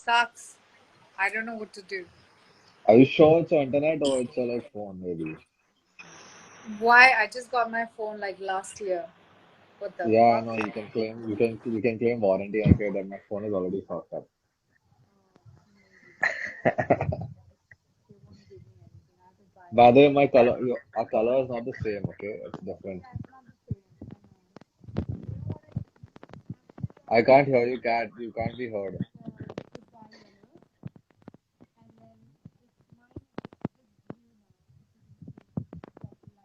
Sucks. I don't know what to do. Are you sure it's internet or it's a like phone maybe? Why? I just got my phone like last year. What the Yeah, I fuck? know you can claim warranty and say that my phone is already fucked up. They won't give me anything. I have to buy By the way, new. our color is not the same, okay? It's different. Yeah, it's not the same. I know. You know what I I can't hear you, cat. You can't be heard. goodbye yellow, and then it's mine is blue now.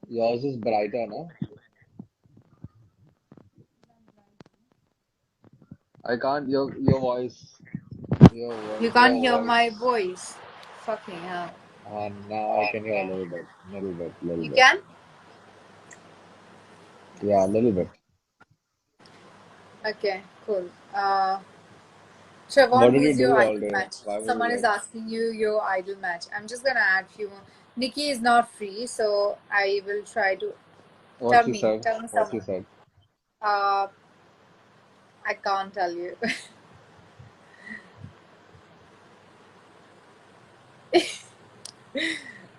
Yours is brighter, no? I can't. You Your can't hear my voice. voice. Fucking hell. Now I can hear a little You bit. can? Yeah, a little bit. Okay, cool. What Trevon, did you who's your do all idol day? match? Why were you Someone is like, asking you your idol match. I'm just gonna add few more. Nikki is not free, so I will try to what tell she me. said? Tell me What she someone. said? Uh, I can't tell you.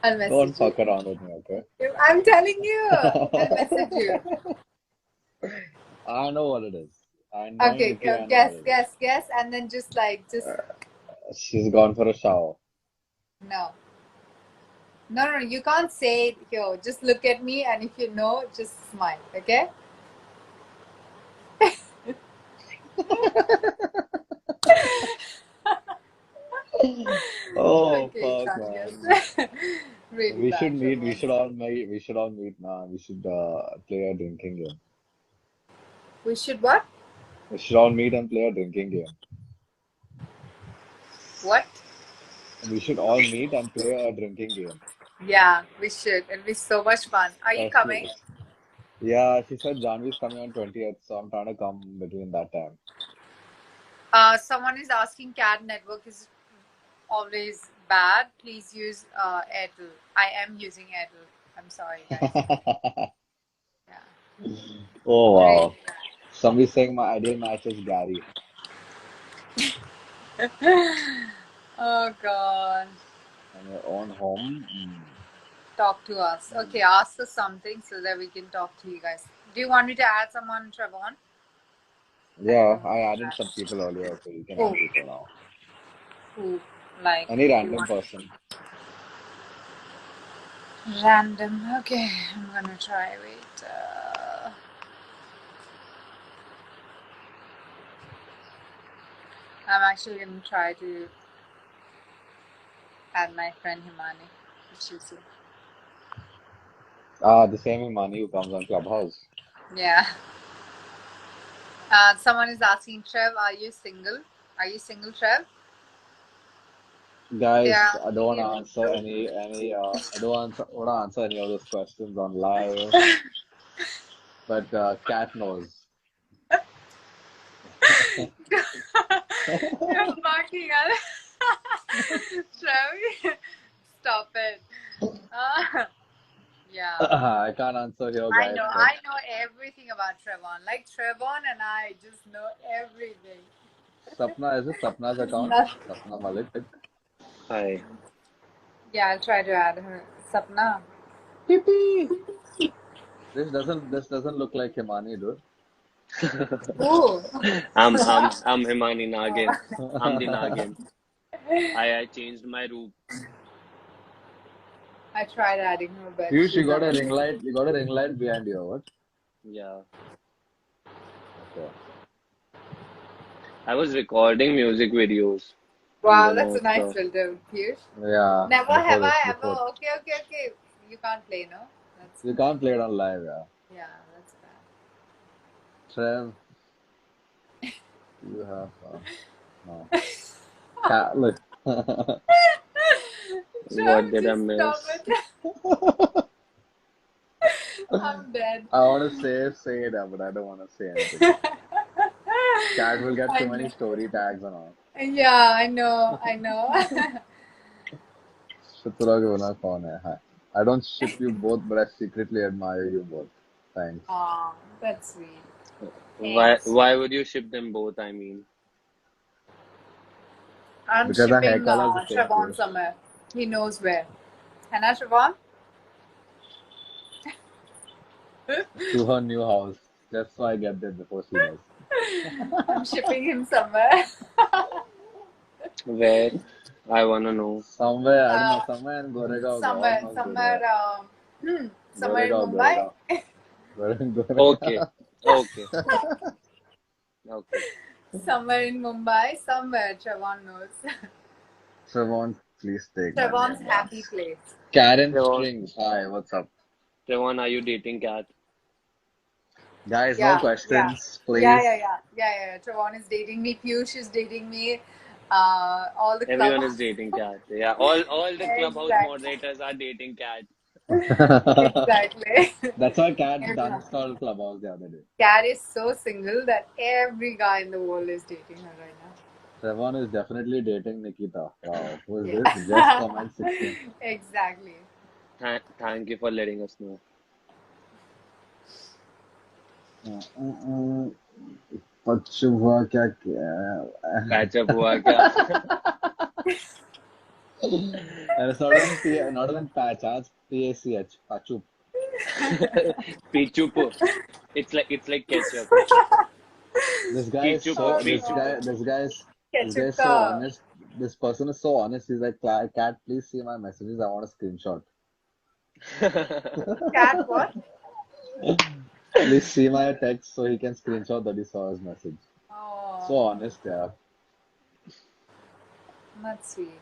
I'll Don't message you. fuck around with me, okay? I'm telling you. I'll message you. I know what it is. I know Okay, Nikki, I know what guess, it is. guess, guess, and then just She's gone for a shower. no. No, no, you can't say it here. Just look at me, and if you know, just smile, okay? Oh Okay, you fuck, can't man. guess. Really We should bad, meet. We Trevor. should all meet. We should all meet now. We should play a drinking game. We should what? We should all meet and play a drinking game. What? We should all meet and play a drinking game. Yeah, we should. It'll be so much fun. Are you Uh, coming? she, yeah, she said Janvi's coming on 20th, so I'm trying to come between that time. Someone is asking CAD network is always bad. Please use Airtel. I am using Airtel. I'm sorry, guys. Yeah, Oh really wow. Somebody's saying my ideal match is Gary. bad. Oh God. On your own home. Talk to us. Okay, ask us something so that we can talk to you guys. Do you want me to add someone, Trevon? I don't Yeah, know I who to added some add. people earlier, so you can Who? add people now. Who? Like, Any you random want person. random? Okay, I'm gonna try. Wait. I'm actually gonna try to add my friend Himani, which is The same Imani who comes on Clubhouse. yeah. Someone is asking Trev, are you single? Are you single, Trev? They are Guys, I don't asking want to if answer I don't want to answer any of those questions on live, but Cat knows. you're fucking up. Trev, stop it. Yeah. I can't answer here, guys, but I know everything about Trevon. Like Trevon and I just know everything. Sapna, is it Sapna's There's account? nothing. Sapna Malik. Hi. Yeah, I'll try to add her. Sapna. Yippee! This doesn't look like Himani, dude. Ooh. I'm Himani Nagin. I'm the Nagin. I changed my route. I tried adding her, but Piyush, you she's got a unable. ring light. You got a ring light behind you, or what? Yeah. Okay. I was recording music videos and Wow, then that's I a nice saw. filter, Piyush. Yeah, Never before have this, I ever. before Okay, okay, okay. You can't play, no? That's you fine. can't play it on live, yeah. Yeah, that's bad. Trev, you have no. Look. What Trev, did I just stop miss? it. I'm dead. I want to say it, but I don't want to say anything. Cat will get I too many know. story tags and all. Yeah, I know. I know. Shitra ke bana kaun hai? Hi. I don't ship you both, but I secretly admire you both. Thanks. Aw, that's sweet. Why Thanks. why would you ship them both, I mean? I'm Because our hair shipping color is the same. Siobhan somewhere. He knows where. है ना Siobhan? To her new house. Just so I get there before she does. I'm shipping him somewhere. Where? I wanna know. Somewhere, I don't know, somewhere in Goregaon. Somewhere in Mumbai. Goregaon. Okay. Okay. Okay. Somewhere in Mumbai. Somewhere Siobhan knows. Siobhan, please take my Siobhan's name happy once. place. Karen Trevon, Strings. Hi, what's up? Trevon, are you dating Kat? Guys, no Yeah, yeah. questions, Yeah, please. yeah, yeah, yeah, yeah. Siobhan is dating me. Piyush is dating me. All the Everyone is club. dating Kat. Yeah, all the clubhouse Exactly. moderators are dating Kat. Exactly. That's why Kat Everyone. uninstalled Clubhouse the other day. Kat is so single that every guy in the world is dating her right now. Trevon is definitely dating Nikita. Wow, who is Yeah. this? Just comment 16. Exactly. Thank you for letting us know. बच्चों हुआ क्या क्या Patch up hua kya? And it's not even patch, it's PACH, Pachu. Pichupu. It's like ketchup. This guy is Pichupu, so pichupu. this guy is Ketchup so ka. honest. This person is so honest. He's like, Cat, please see my messages. I want a screenshot. Cat what? Please see my text so he can screenshot that he saw his message. So Oh, honest, yeah. that's sweet.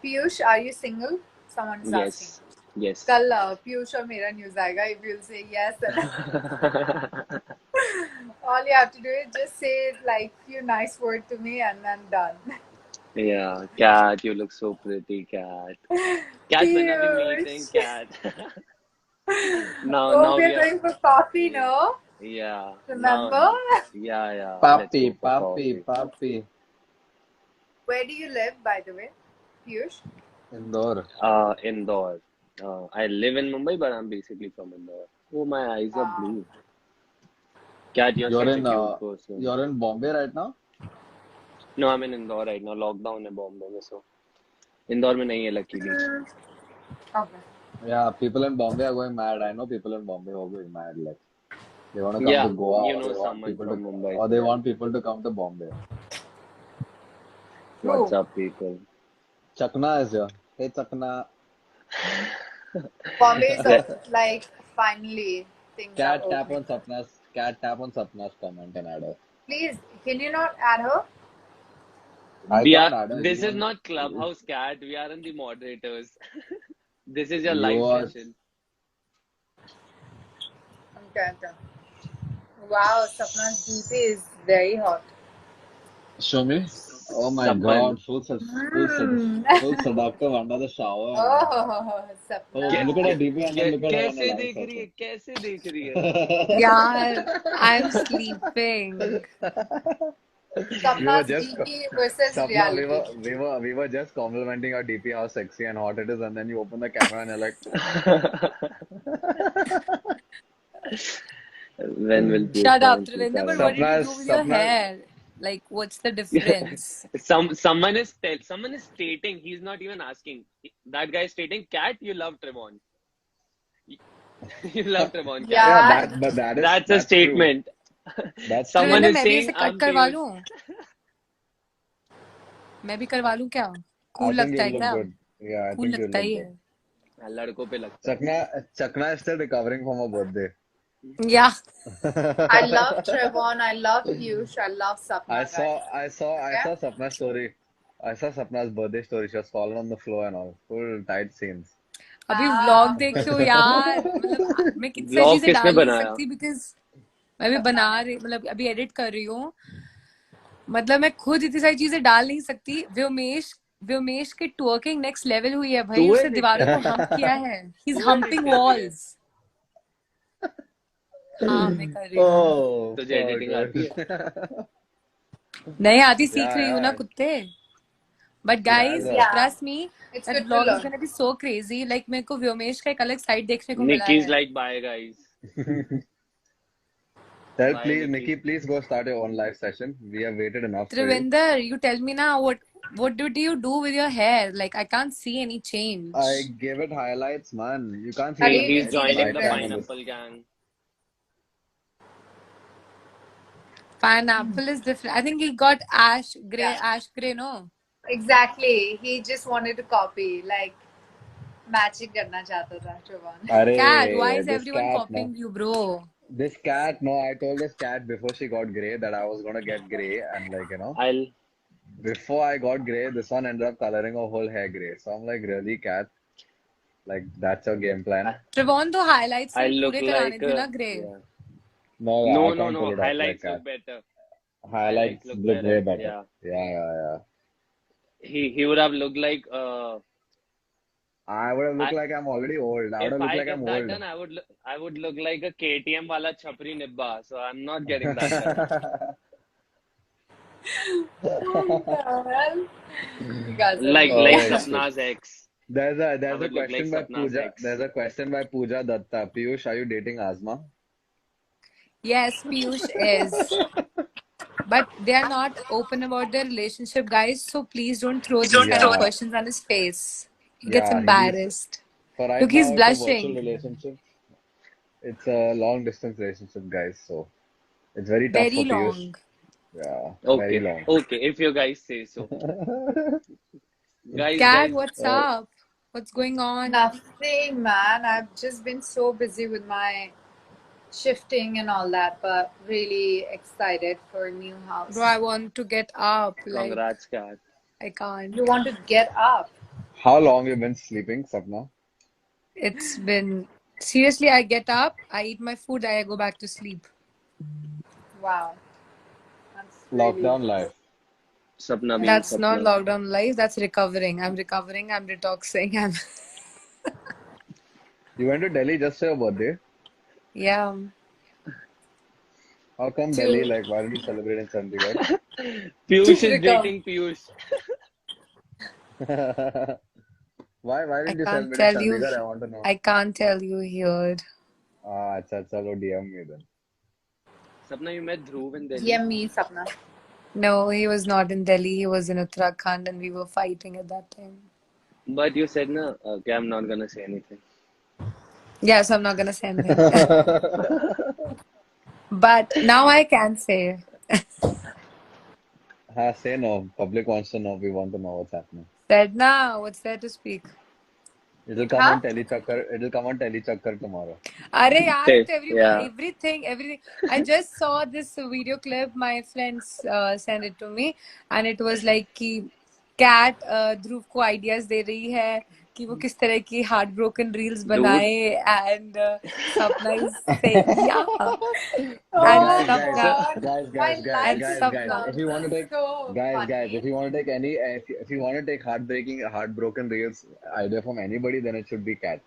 Piyush, are you single? Someone is asking. Yes. Yes. कल Piyush और मेरा news आएगा. If you'll say yes, then all you have to do is just say like few nice words to me and then done. Yeah, Cat, you look so pretty, Cat. Cat, when are we meeting, Piyush. Cat? Now Oh, we we are are. going for coffee, no? Yeah. Remember? Now. Yeah. Let's go for coffee. Papi. Where do you live, by the way, Piyush? Indore. Indore. I live in Mumbai, but I'm basically from Indore. Oh, my eyes are blue. Cat, you're such a cute person. You're in Bombay right now? No, I'm in Indore right now. Lockdown in Bombay में so. Indore में नहीं है luckily. Okay. Yeah, people in Bombay are going mad. I know people in Bombay who are going mad. Like they want to come Yeah, to Goa, you or know they want someone people from to, Mumbai. or they want people to come to Bombay. What's up, people? Chakna is here. Hey, Chakna. Bombay is like finally things Cat are tap opening. on Sapna's comment and add her. Please, can you not add her? I can't add her. This is not Clubhouse, Cat. We are in the moderators. This is your You live are- session. Okay. Wow, Sapna's DP is very hot. Show me. Oh my Sapan. God, full seductive under the shower. Oh, Sapna. Oh, look at her DP and then look at her on कैसे the देख live रही है? session. कैसे देख रही है? Yeah, I'm sleeping. Sapna's just- DP versus Sapna, reality. we were just complimenting our DP how sexy and hot it is, and then you open the camera and you're like, When will you Shut up, find Travinder, but Sitaram? what did you do with your Sapna- hair? Like, what's the difference? Someone is stating, he's not even asking. That guy is stating, Cat, you love Trevon. You love Trevon, Cat. Yeah. but That's a statement. True. That's Someone Travinder, is मैं भी saying, इसे I'm cut करवा Piyush. लूं? मैं भी करवा लूं क्या? I Cool think लगता है you look क्या? good. Yeah, I Cool think you लगता look ही good. है. लड़कों पे लगता है. Chakna is still recovering from her birthday. Yeah. I love Trevon. I love Piyush. I love Sapna. I guys. saw Sapna's story. I saw Sapna's birthday story. She was fallen on the floor and all. Full tight scenes. अभी vlog देखो यार. मतलब मैं कितनी सारी Vlog चीजें किसने डाल नहीं बनाया? सकती because मैं भी बना रही, मतलब अभी एडिट कर रही हूँ. मतलब मैं खुद इतनी सारी चीजें डाल नहीं सकती. व्योमेश की twerking next level हुई है भाई. तू उसने edit दीवारों कर को रही hump किया है. He's तू edit humping कर रही है? walls. हाँ मैं कर रही हूँ. Oh, तुझे editing आती है? नहीं आती, सीख Yeah, रही हूँ ना yeah. कुत्ते. But guys, Yeah. trust me, It's that good to vlog is learn. gonna be so crazy. Like मेरे को व्योमेश का एक अलग साइड देखने को मिला Nikki's है. like, bye guys. Tell Bye, please, Nikki. Nikki, please go start your own live session. We have waited enough for you. Travinder, you tell me now what did you do with your hair? Like I can't see any change. I gave it highlights, man. You can't see How do it you He's see the joining the difference? nighttime on this. pineapple gang. Pineapple is different. I think he got ash gray, no? Exactly. He just wanted to copy, like matching करना चाहता था Trevon. Cat, why is This everyone cat, no. copying you, bro? This cat, no. I told this cat before she got gray that I was gonna get gray, and like, you know, I'll before I got gray, this one ended up coloring her whole hair gray. So I'm like, really, cat? Like, that's your game plan? Trevon तो highlights I'll से look पूरे कराने like थे ना grey. yeah. No, No, I no, can't no. pull it off like Highlights cat. look better. Highlights look look way better. Yeah. Yeah. He would have looked like I would have looked like I'm already old. I would if have looked I like get I'm that old. done, I would look like a KTM wala chapri nibba. So I'm not getting that done. You guys are Like Oh, shit. Sapna's ex. There's a would look question like by Sapna's Pooja. ex. There's a question by Pooja Datta. Piyush, are you dating Azma? Yes, Piyush is. But they are not open about their relationship, guys. So please don't throw these kind of Yeah. questions on his face. He gets Yeah, embarrassed. For right Look, he's now, it's a virtual blushing. relationship. It's a long distance relationship, guys. So it's very tough Very for Piyush. long. Yeah, very Okay. long. Okay, if you guys say so. Cat, guys. what's up? What's going on? Nothing, man. I've just been so busy with my shifting and all that, but really excited for a new house. Bro, I want to get up. Like, Congrats, Cat. I can't. You want to get up? How long you been sleeping, Sapna? It's been seriously, I get up, I eat my food, I go back to sleep. Wow. That's really Lockdown life. Sapna being That's Sapna. not lockdown life, that's recovering. I'm recovering, I'm detoxing, You went to Delhi just for your birthday? yeah. How come To- Delhi? Like, why didn't you celebrate in Chandigarh? Piyush is recover. dating Piyush. Why I didn't you can't celebrate in tell you. Chandigarh? I want to know. I can't tell you here. Acha, chalo, DM me then. Sapna, you met Dhruv in Delhi. Yeah, me, Sapna. No, he was not in Delhi, he was in Uttarakhand and we were fighting at that time. But you said, no, okay, I'm not gonna say anything. Yeah, so I'm not gonna say anything. But now I can say. Say no. Public wants to know. We want to know what's happening. Said now, what's there to speak? It'll come Huh? on Telechakkar. It'll come on Telechakkar tomorrow. Are yaar, Okay, it's yeah. everything. I just saw this video clip. My friends sent it to me, and it was like कि Cat ध्रुव को ideas दे रही है कि वो किस तरह की heartbroken reels बनाए, and Sapna is saying yeah. And Oh, Sapna, God. My life Guys, Sapna. if you want to take, so guys, funny. if you want to take if you want to take heartbroken reels idea from anybody, then it should be Cat.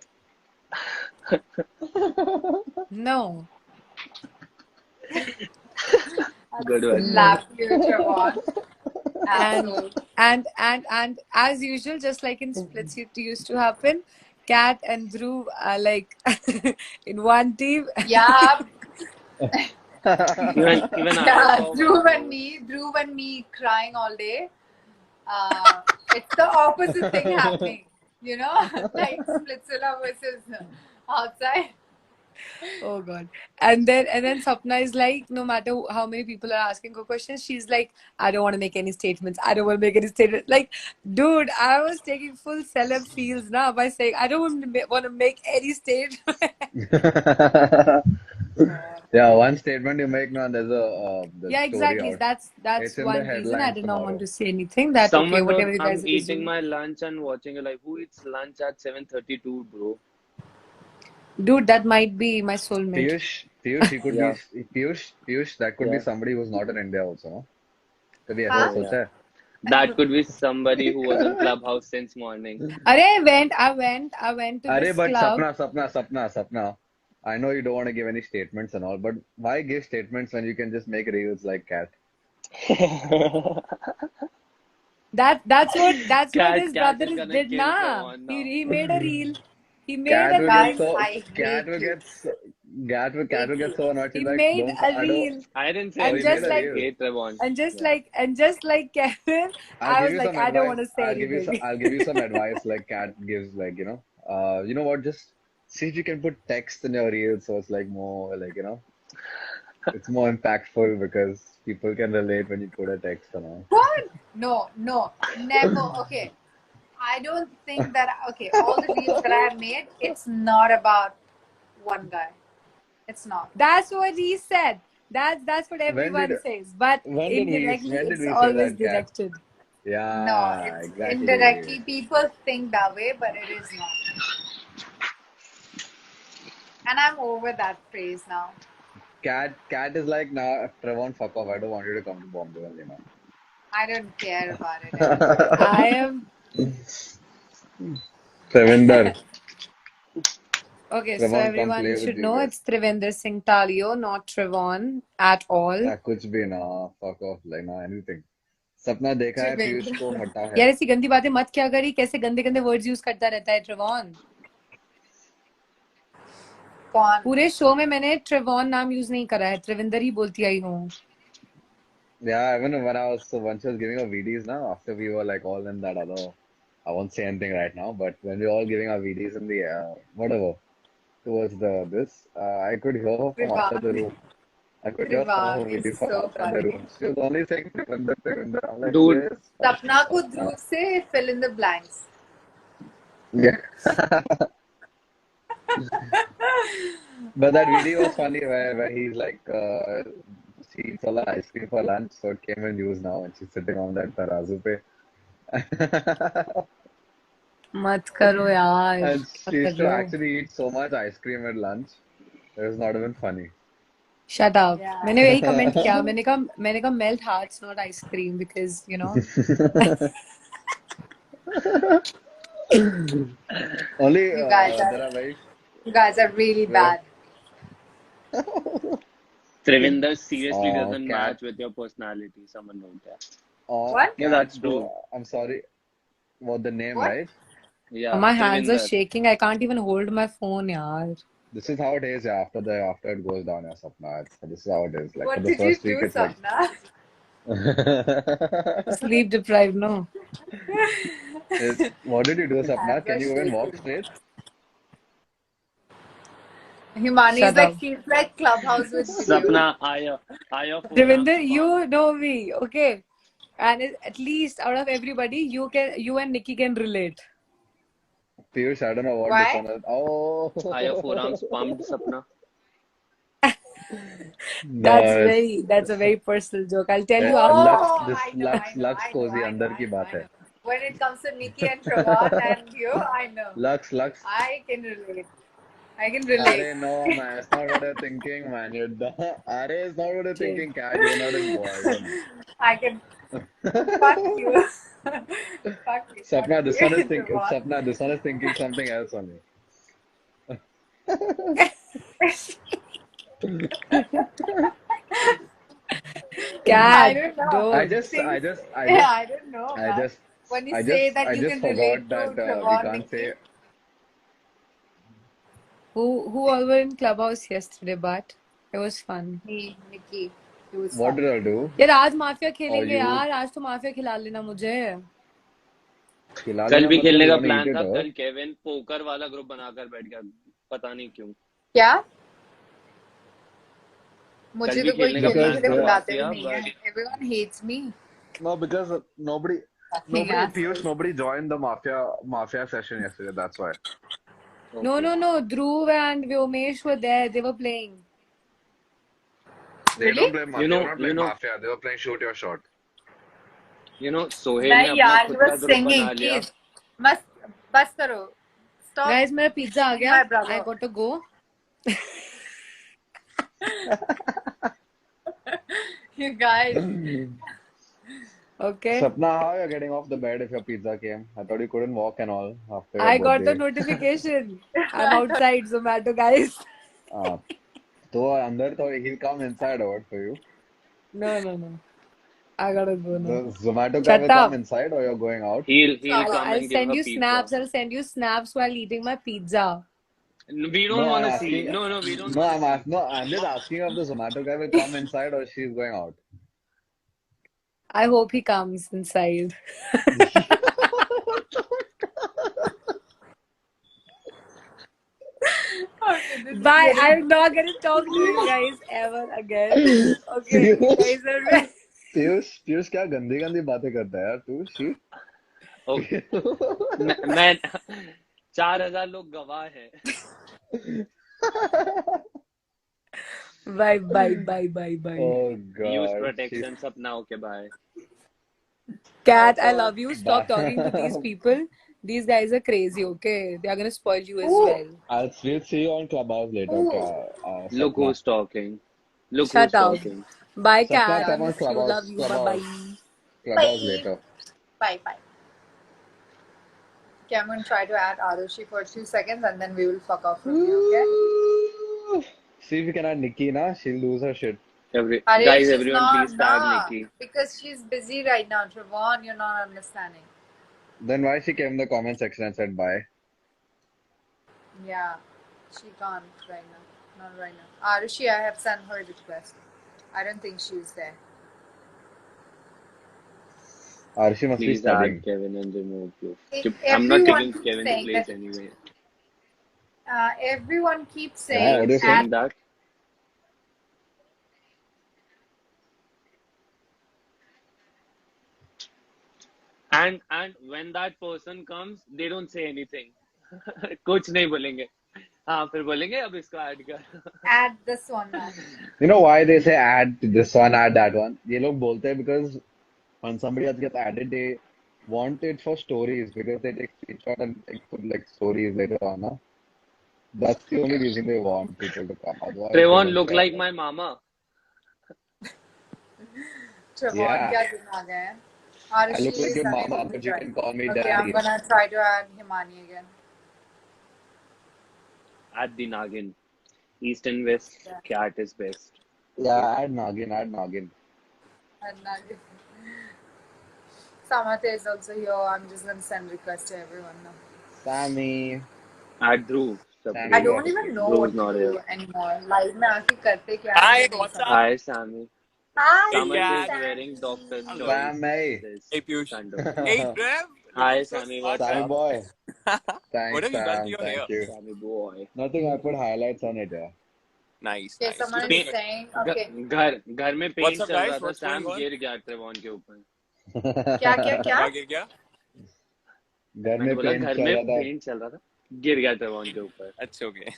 No. Good one. Slap you, Trevon. Asshole. And as usual, just like in splits it used to happen, Cat and Dhruv are like in one team. Yeah, Even I yeah. saw Dhruv and me crying all day. It's the opposite thing happening, you know, like Splitsvilla versus outside. Oh God. And then Sapna is like, no matter how many people are asking her questions, she's like, I don't want to make any statements. I don't want to make any statements. Like, dude, I was taking full celeb feels now by saying I don't want to make any statement. Yeah, one statement you make now, there's a the Yeah, story exactly. out. That's It's in one the reason I headlines did not want tomorrow. to say anything. That okay, someone whatever wrote, you guys I'm are eating doing. my lunch and watching it. Like, who eats lunch at 7:32, bro? Dude, that might be my soulmate. Piyush, he could Yeah. be Piyush. That could be Yeah. somebody who's not in India also, no? कभी हाँ? ऐसा सोचा है? That could be somebody who was on Clubhouse since morning. I went to अरे this but club. Sapna. I know you don't want to give any statements and all, but why give statements when you can just make reels like Cat? That's what Cat his is brother gonna did kill na. Trevon now. He made a reel. He made Cat a will reel. get Guys, so I Cat hate will you. get so, Cat will get so annoyed. He She's like, made don't. a I don't. reel, I didn't say and Oh, you anything. made just a I like just reel. hate Trevon. and just Yeah. like and just like Kevin, I'll I give was you like, some I don't advice. want to say anything. I'll give you some advice like Cat gives, like, you know what? Just see if you can put text in your reel, so it's like more like, it's more impactful because people can relate when you put a text and all. What? No, never. Okay. I don't think that, okay, all the reels that I have made, it's not about one guy. It's not. That's what he said. That's what When did everyone says. But indirectly, when did it's we say always that, Cat? directed. No, Yeah, it's exactly. indirectly people think that way, but it is not. And I'm over that phrase now. Cat is like, nah, Trevon, fuck off. I don't want you to come to Bombay only now. I don't care about it anymore. I am Trevinder, okay. So Trevon, come everyone play with should you know guys. it's Trivender Singh Talio, not Trevon at all. Yeah, कुछ भी ना, fuck off, like ना anything. सपना देखा है पीयूष को हटा है. यार ऐसी गंदी बातें मत क्या करी, कैसे गंदे गंदे वर्ड्स यूज करता रहता है ट्रेवॉन. कौन? पूरे शो में मैंने ट्रेवॉन नाम यूज नहीं करा है, त्रिविंदर ही बोलती आई हूँ. Yeah, even when she was giving her VDs now, after we were like all in that other, I won't say anything right now, but when we were all giving our VDs in the whatever towards this, I could hear her from outside the Vivaan. room. I could hear some of her Vivaan is VDs from so outside the funny. room. She was only saying Devinder, Devinder. I'm like, Dude. yes. सपना को ध्रुव से fill in the blanks. Yeah. But that video was funny where he's like, she eats all the ice cream for lunch, so it came in use now, and she's sitting on that tarazu pe. मत करो यार, And क्या she कर used to रहे हो. actually eat so much ice cream at lunch. It was not even funny. Shut up. Yeah. मैंने यही comment किया, मैंने कहा melt hearts not ice cream because you know. Only You guys there are very You guys are really bad. Trivinder seriously Oh, doesn't Cat. match with your personality. Someone wrote that. What? Yeah, that's though, true. I'm sorry. What the name, What? right? Yeah, My hands are Trivinder. shaking. I can't even hold my phone, yaar. This is how it is, yeah, after it goes down, yeah, Sapna. This is how it is. Like for What the did you first week, do, it's like. Sapna? Sleep deprived, no. What did you do, Sapna? Hands Can are you even walk shaking. straight? Himani is Shut like, up. feels like Clubhouse with video. Sapna, are your Devinder, forearms you pumped? know me, okay? And at least out of everybody, you and Nikki can relate. Piyush, I don't know what Why? dishonest. Oh, Are your forearms pumped, Sapna? nice. That's a very personal joke. I'll tell you Oh, after. This I know. Lux cozy अंदर की बात है. When it comes to Nikki and Trevon and you, I know. Lux. I can relate. Arey, no, man, it's not what you're thinking, man. You're dumb. Arey, it's not what you're thinking, cat. You're not in boredom. I can. Fuck you. Fuck you. Sapna, this one is thinking. Trevon. Sapna, this one is thinking something else only. Cat, don't know. don't. I don't know. I don't know. When you I say just, that I you just can forgot relate to that we Trevon, can't Nikki. say. Who all were in Clubhouse yesterday, but it was fun. Me, Nikki. It was What fun. did I do? यार आज mafia खेलेंगे you- यार, आज तो mafia खिला लेना मुझे. खिला कल लेना भी मतलब खेलने you का wanna प्लान eat था. it, or? कल केविन पोकर वाला ग्रुप बनाकर बैठ गया. पता नहीं क्यों. क्या? मुझे कल भी तो कोई खेलने का खेलने Because के प्लान लिए था बुलाते भी माफिया, नहीं है. Everyone hates me. No, because nobody, Fucking assholes. Piyush, nobody joined the mafia session yesterday. That's why. No, Dhruv and Vyomesh were there. They were playing. They Really? don't play mafia. You know- They were not playing you know- mafia. They were playing shoot your shot. You know, Sohail ने नहीं अपना यार, he खुद का was group singing. बना लिया. Please, बस करो. Stop. Guys, मेरा पिज्जा आ गया. My brother. I got to go. You guys. Okay. Sapna, how you're getting off the bed if your pizza came? I thought you couldn't walk and all after your I got the birthday. notification. I'm outside Zomato, guys. So अंदर तो he'll come inside or what for you? No. I gotta go The now. Zomato guy Shut will up. come inside or you're going out? He'll come I'll and give send her you pizza. snaps. I'll send you snaps while eating my pizza. We don't No, want I'm to see. asking. No, we don't No, want to see. no, I'm just asking if the Zomato guy will come inside or she's going out. I hope he comes inside. Okay, this is Bye. getting I'm not gonna talk to you guys ever again. Okay, you guys are Piyush क्या गंदी गंदी बातें करता है यार तू she Okay. मैं 4,000 लोग गवाह हैं. Bye, bye, bye, bye, bye. Oh Use God, protection. Sapna. Okay, bye. Cat, I Oh, love you. Stop talking to these people. These guys are crazy, okay? They are gonna spoil you as Who? well. we'll see you on Clubhouse later. Who? Look Sapna. who's talking. Look Shut who's up. talking. Bye, Sapna, Cat. come on Miss you. Love you. Bye, bye. Clubhouse Bye. later. Bye. Bye. Okay, I'm going to try to add Arushi for 2 seconds and then we will fuck off from here, okay? See if we can add Nikki, na? She'll lose her shit. Guys, she's everyone, not, please tag nah, Nikki. because she's busy right now, Trevon. You're not understanding. Then why she came in the comment section and said bye? Yeah, she can't right now. Not right now. Arushi, I have sent her request. I don't think she's there. Arshi must be Please studying. add Kevin and remove you. If I'm not everyone taking keeps Kevin's saying place that, anyway. everyone keeps Yeah, saying what do you Saying say? that. And when that person comes, they don't say anything. कुछ नहीं बोलेंगे. हाँ फिर बोलेंगे अब इसको add कर. add this one now. You know why they say add this one, add that one? ये लोग बोलते हैं because when somebody else gets added, they want it for stories because they take screenshot and put like stories later on. Na? That's the only reason they want people to come. Otherwise, they Trevon don't look care. like my mama. Trevon, Yeah. क्या दिमाग है? I Arushi look like is your unable mama, to but you join. can call me Okay, I'm daddy. gonna try to add Himani again. At the Nagin. East and West, Yeah. cat is best. Yeah, add Nagin, add Nagin. And Samatha is also here. I'm just gonna send requests to everyone now. Sammy. At Dhruv. Sammy, I don't even know what Dhruv's to not do here. anymore. Live में आके करते क्या है Hi, मुझे नहीं what's समझ. up? Hi, Sammy. Hi, Samat is Cat. wearing Doctor's Hello. Choice. Sammy. This Hey, Piyush. sandal. Hey, Trev. Hi, Looking so Sammy. smart, What's Sammy up? boy. what Thanks, have you done to Sam. your Thank hair? you. Sammy boy. Nothing, I put highlights on it, yeah. Nice, Okay, nice. someone Looking is good. saying, okay. घर में What's paint up, चल रहा guys? था. What's going Sam on? गिर गया Trayvon के ऊपर. क्या क्या क्या? क्या गिर गया? घर मैंने में बोला पेंट घर चल में रहा था. पेंट चल रहा था. गिर गया ट्रेवॉन के ऊपर. That's okay.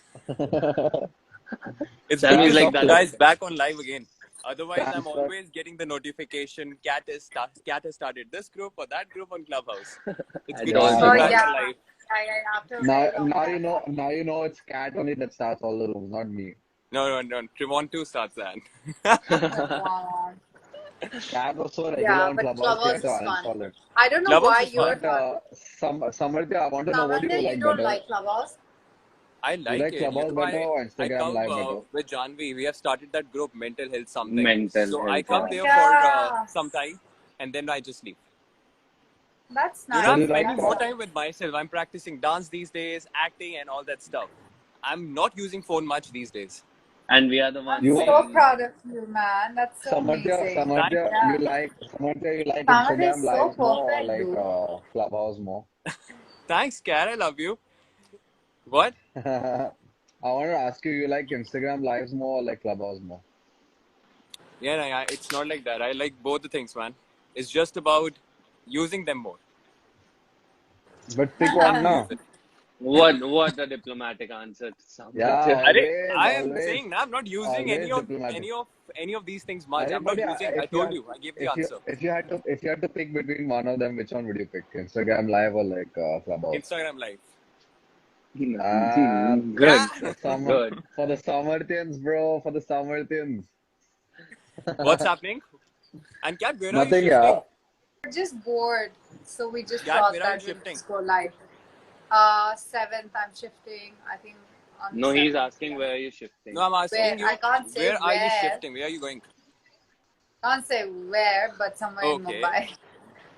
It's Sam good is to like see that. you guys back on live again. Otherwise, Sam, I'm sir. always getting the notification. Cat has started this group or that group on Clubhouse. It's good to Yeah, see you back yeah. on live. Yeah, after a very long time. Now you know it's Cat only that starts all the rooms, not me. No. Trevon 2 starts that. Wow. Cat was so regular Yeah, on but Clubhouse, we Clubhouse had to is fun. uninstall it. I don't know Clubhouse why is you are fun. But Samarthya, I want to know what do Samatha, you you like don't better? like Clubhouse? I You like like it. You Clubhouse know, better or I Instagram come Live better? with Janvi. We have started that group, Mental Health something. Mental So I health. come Oh, there for yeah. some time and then I just leave. That's You nice. know, I'm you like spending more That's time with myself. I'm practicing dance these days, acting and all that stuff. I'm not using phone much these days. And we are the ones I'm You- so saying, proud of you, man. That's so Samarthya, amazing. Samarthya, Yeah. you like Samarthya Instagram is so Live more or perfect, like dude. Clubhouse more? Thanks, Kat. I love you. What? I want to ask you, you like Instagram Lives more or like Clubhouse more? Yeah, it's not like that. I like both the things, man. It's just about using them more. But pick You have one to now. use it. what a diplomatic answer. Yeah, I am always. saying I'm not using Always diplomatic. any of these things much. I'm But not yeah, using. I told you. I gave the answer. if you had to pick between one of them, which one would you pick? Instagram Live or like Clubhouse? Instagram Live. Good. Good. For the Samarthians, bro. For the Samarthians. What's happening? And Kat, where Nothing, are you yeah. shifting? We're just bored, so we just Kat, thought where are you that we'll shifting? just go live. 7th, I'm shifting. I think on No, he's 7th, asking yeah. where are you shifting. No, I'm asking Where? you. I can't say Where are you where. shifting? Where are you going? Can't say where, but somewhere in Okay. Mumbai.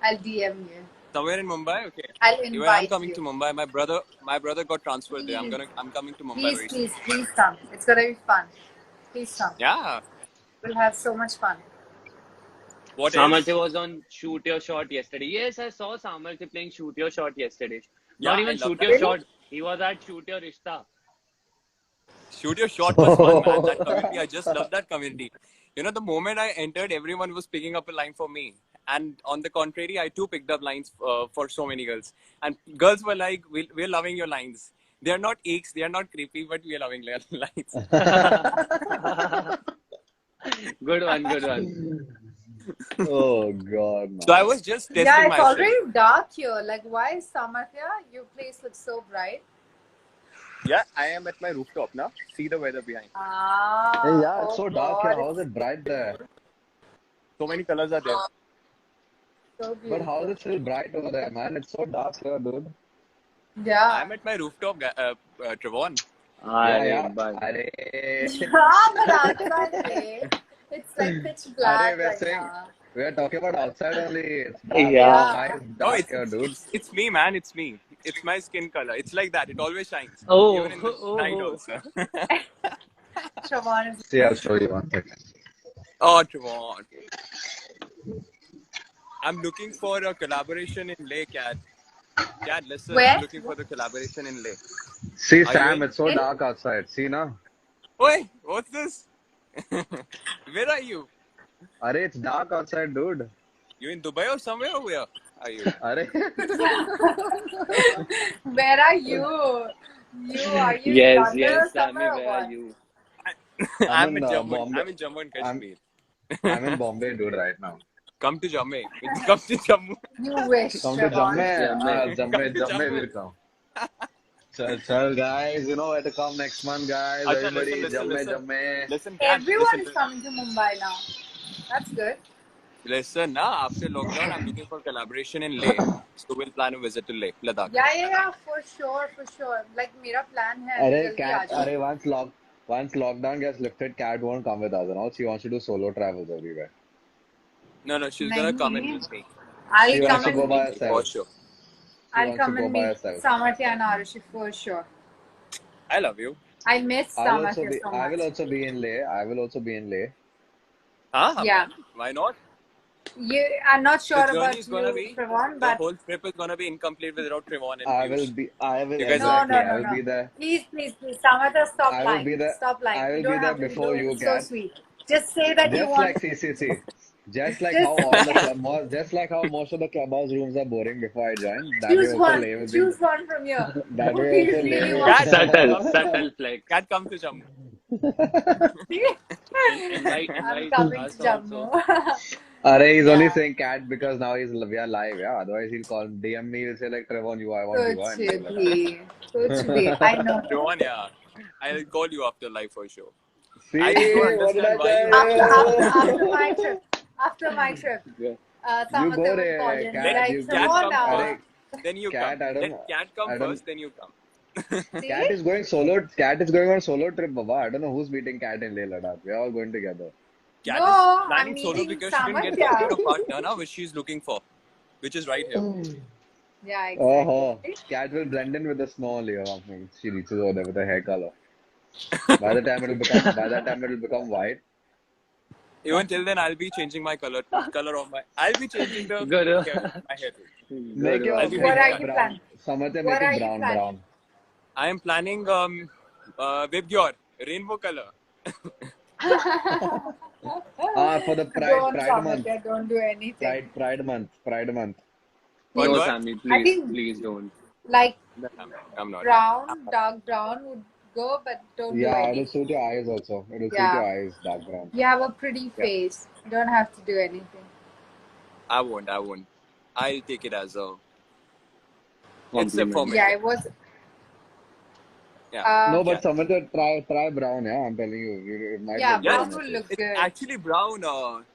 I'll DM you. Somewhere in Mumbai. Okay. I'll Even I'm invite coming you. to Mumbai. My brother got transferred there. Please, I'm coming to Mumbai please, very soon. please, please come. It's gonna be fun. Please come. Yeah. We'll have so much fun. What Samarthya else? was on Shoot Your Shot yesterday. Yes, I saw Samarthya playing Shoot Your Shot yesterday. Not Yeah, I even love Shoot that Your Really? Shot. community. He was at Shoot Your Rishta. Shoot Your Shot was fun, man. That community, I just love that community. You know, the moment I entered, everyone was picking up a line for me. And on the contrary, I too picked up lines for so many girls. And girls were like, we're loving your lines. They are not aches, they are not creepy, but we are loving lines. Good one, good one. Oh God, So I man. was just Yeah, testing it's myself. already dark here. Like, why is Samarthya? Your place looks so bright. Yeah, I am at my rooftop now. See the weather behind. Hey, Ah, yeah, it's oh so dark here. God, How is it's it bright there? So many colors are there. so But how is beautiful. it still bright over there, man? It's so dark here, dude. Yeah. I'm at my rooftop, Trevon. Yeah, Arey, yeah. but Arey. Yeah, but outside, eh? It's like pitch Arey, black we're right saying now. we're talking about outside only. It's dark. Even yeah. Yeah. sky is No, dark here, dude. it's me, man. It's me. It's my skin color. It's like that. It always shines, Oh, even in the night oh, also. Siobhan is. See, I'll show you one second. Oh, Trevon. I'm looking for a collaboration in Leh, Cat. Cat, listen. I'm Where? looking for the collaboration in Leh. See, Are you Sam, in? it's so In? dark outside. See now? Oi, what's this? Where are you? Arey, it's dark outside, dude. You in Dubai or somewhere? Or where are you? Arey. Where are you? Are you in yes, London or yes, Sammy, somewhere or where are what? you? I'm I'm in in Jammu. Bombay. I'm in Jammu and I'm Kashmir. I'm in Bombay, dude, right now. Come to Jammu. Come to Jammu. You wish, Come to Siobhan. Jamme. Come to Jamme Jammu. will come. Chal, guys, you know where to come next month, guys. Acha, listen, Everybody, listen, listen. Jamme. Listen, Cat, Everyone listen. is coming to Mumbai now. That's good. Listen, now after lockdown, I'm looking for collaboration in Leh. So we'll plan a visit to Leh, Ladakh. Yeah, for sure, for sure. Like, मेरा plan है अभी जल्दी आ जाओ. Once lockdown gets lifted, Cat won't come with us, and all she wants to do solo travels everywhere. No, she's gonna come in नहीं. with me. I'll She She's wants come gonna to come go and with by meet. me for herself. sure. She I'll wants to come go and by meet herself. Samarthya and Arushi for sure. I love you. I miss Samarthya so I will much. also be in Leh. I will also be in Leh. Huh, Yeah. man? Why not? I'm not The sure journey about is gonna you, be, Trevon, the but whole trip is gonna be incomplete without Trevon and I Piyush. will You guys no, exactly. agree? I will be there. Please, Samarthya, stop I will lying. be there. Stop lying. I You will be don't there have to be before you, so Cat. sweet. Just say that you Just want. like CCC. Just like Just how all the just like how most of the clubhouse rooms are boring before I join. That way choose also one. Leh will be. Choose one from here. That Who way do you also really Leh want? Cat, Subtle, come to Jammu. subtle flex. Cat, come to Jammu. Invite I'm coming us to also. Jammu. Arey, he's only Yeah. saying Cat because now we are live, yeah. Otherwise he'll call DM me, he'll say like Trevon, I want you, Kuch and things like that. bhi. Kuch bhi. I know. Trevon, yeah. I'll call you after live for sure. I just don't See, what did I understand why you tell have to come to Jammu. After my trip, you? You Samarthya go will call there, you and be Let Cat. like, Cat Trevon, come first, then you Cat, come. Let Cat come I don't. first, then you come. see? Cat is going solo. Cat is going on solo trip, Baba. I don't know who's meeting Cat in Leh Ladakh. We're all going together. Cat No, is I'm planning solo meeting because she didn't get a Samarthya. partner now, which she's looking for, which is right here. Yeah, Oh, exactly. Cat will blend in with the snow only when she reaches over there with her hair color. By that time it'll become white. Even till then, I'll be changing my color of my. I'll be changing the Good my hair too. Make Good your I'll be What one. are hair bleaching. you brown. planning? Samarthya, What make are it you planning? brown. I am planning with your rainbow color. For the Don't, Pride month. Samarthya, don't do anything. Pride month. What? No, What? Sammy, I please, think please don't. like I'm not. dark brown would go, but don't do Yeah, it'll anything. suit your eyes also. It'll suit Yeah. your eyes, dark brown. You have a pretty Yeah. face. You don't have to do anything. I won't. I'll take it as a. It's a Compliment. format. Yeah, it was. Yeah. No, but Yeah. Samarthya, try brown, yeah. I'm telling you, it might Yeah, look good on brown your will face. look It's good. actually brown,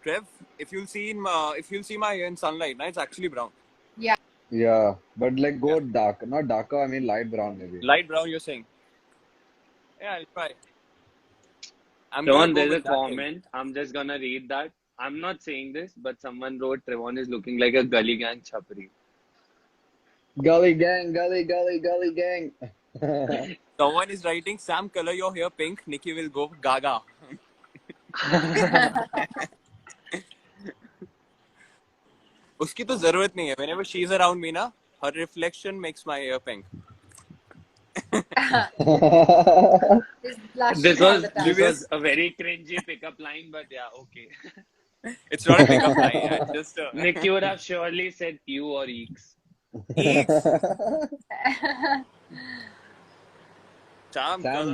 Trev. If you'll see my hair in sunlight, now it's actually brown. Yeah, but like go Yeah. dark, not darker. I mean light brown maybe. Light brown, you're saying? Yeah, I'll try. I'm gonna Trevon, go there's a with that thing. comment. I'm just gonna read that. I'm not saying this, but someone wrote Trevon is looking like a gully gang chapri. Gully gang, gully gang. Someone is writing, Sam, color your hair pink. Nikki will go gaga. उसकी तो जरूरत नहीं है. Whenever she's around me, na, her reflection makes my hair pink. Just blushing This all was the time. this was a very cringy pickup line, but yeah, okay. It's not a pickup line. Yeah, it's just Nick, you would have surely said you or eeks. eeks. Sam, Sam,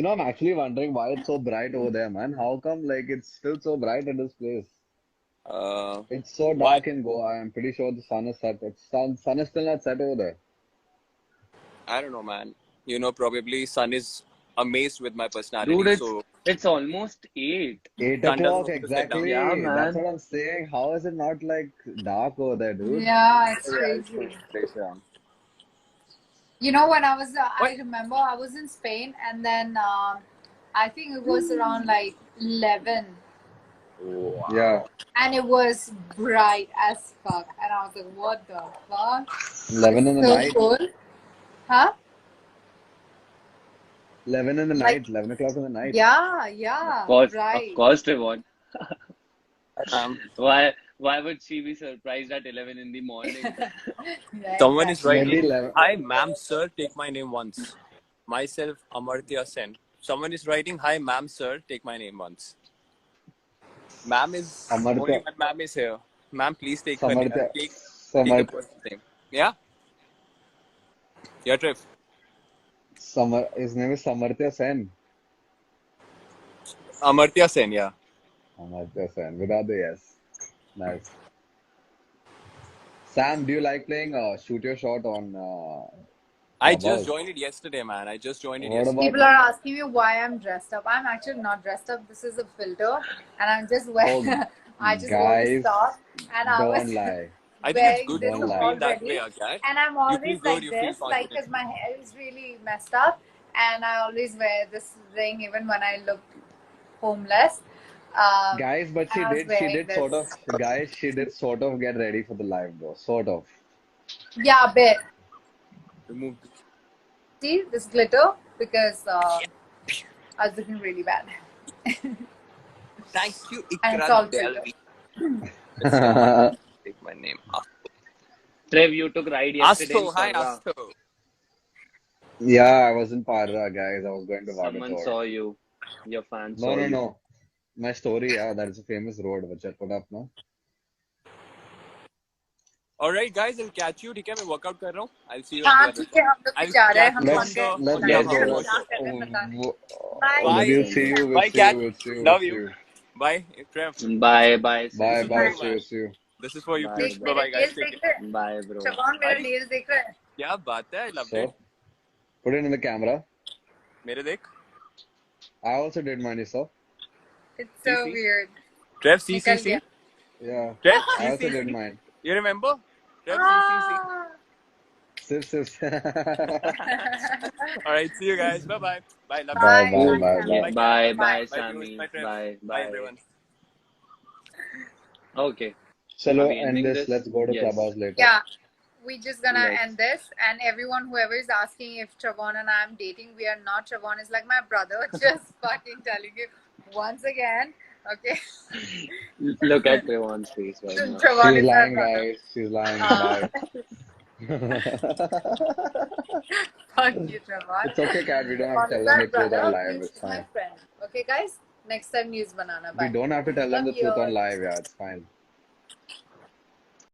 I'm actually wondering why it's so bright over there, man. How come like it's still so bright in this place? It's so why? dark in Goa. I'm pretty sure the sun is set. Sun is still not set over there. I don't know, man. Probably Sun is amazed with my personality. Dude, so it's almost 8. 8 Sun doesn't o'clock want to sit down. exactly. Yeah, That's man. what I'm saying. How is it not like dark over there, dude? Yeah, it's crazy. You know, when I was, I remember I was in Spain, and then I think it was around like 11, Yeah, and it was bright as fuck, and I was like, "What the fuck?" 11 in the So night. cool, huh? 11 in the Like, night. 11 o'clock in the night. yeah, Of right. course, Trevon. Um, Why would she be surprised at 11 in the morning? Yeah, someone is exactly. Maybe writing, 11. Hi, ma'am, sir, take my name once. Myself, Amartya Sen. Someone is writing, Hi, ma'am, sir, take my name once. Ma'am is only Amartya. when ma'am is here. Ma'am, please take her name. Samartya. Take the Samartya. person's name. Yeah? Yeah, Trev. His name is Samartya Sen. Amartya Sen, yeah. Samartya Sen. Without the yes. Nice. Sam, do you like playing shoot your shot on I just Clubhouse? joined it yesterday, man. I just joined it What yesterday. People about? are asking me why I'm dressed up. I'm actually not dressed up. This is a filter, and I'm just wearing. Oh, I just wore this guys, top, and I was don't lie. I think it's wearing good this Don't to lie. feel that already, way, okay? and I'm You feel always good, like you feel this, like confident. because my hair is really messed up, and I always wear this ring even when I look homeless. Guys, but And I was she wearing did sort of, this. guys, she did sort of get ready for the live though. Sort of. Yeah, a bit. Remove this. See this glitter because I was looking really bad, Thank you, and it's Ikra all filter. Delvi. Let's someone take my name. Trev, you took ride yesterday in Asto, hi Parra. Asto. Yeah, I was in Parra, guys. I was going to Someone Vagator. saw you. Your fans No, saw no, you. no. My story, yeah, that is a famous road which I put up now. Alright guys, I'll catch you. ठीक है मैं workout कर रहा हूँ. I'll see you on the हाँ other ठीक है side. हम लोग भी I'll जा रहे हैं catch हम you Let's on content the let's Let's go. go. क्या कर रहे हैं पता नहीं bye Bye. We'll see you. We'll Bye, see Cat. you. We'll see you. Love We'll see you. you. Bye, Trev. Bye, bye. Bye, This is bye. for you, See you. man. See you. This is for you. Bye, Please. देख bye. Bye, मेरे bye, guys. Nails Take देख care. रहे हैं Bye, bro. Shaban मेरे अरे nails देख रहे हैं क्या बात है? I loved So, it. put it in the camera. मेरे देख. I also did mine, you saw. it's so See? weird Trev, see, निकल see. गया Yeah, Trev, I see, also see, did see. mine. You remember? Trev, see. ah. Sip, sip. Alright, see you guys. Bye-bye. Bye, love you. Bye, Bye, bye, bye, bye, Sammy. bye. Bye, Bye, Cat. bye, Bye. Bye, Bruce. Sammy. Bye, Trev. Bye, Bye, bye. everyone. Okay. Chalo, Are we end ending this. this? Let's go to Yes. Clubhouse later. Yeah, we're just gonna Let's. end this. And everyone, whoever is asking if Travon and I am dating, we are not. Travon is like my brother. Just fucking telling you once again. Okay. Look at Trevon's face right now. Travon She's is my lying, brother. guys. She's lying. Uh, Bye. fuck you, Travon. It's okay, Cat. We don't have Travon to tell is them my the truth on brother. live. Please, It's she's my fine. friend. Okay, guys. Next time, news banana. We Bye. don't have to tell them Love the truth you. on live. Yeah, it's fine.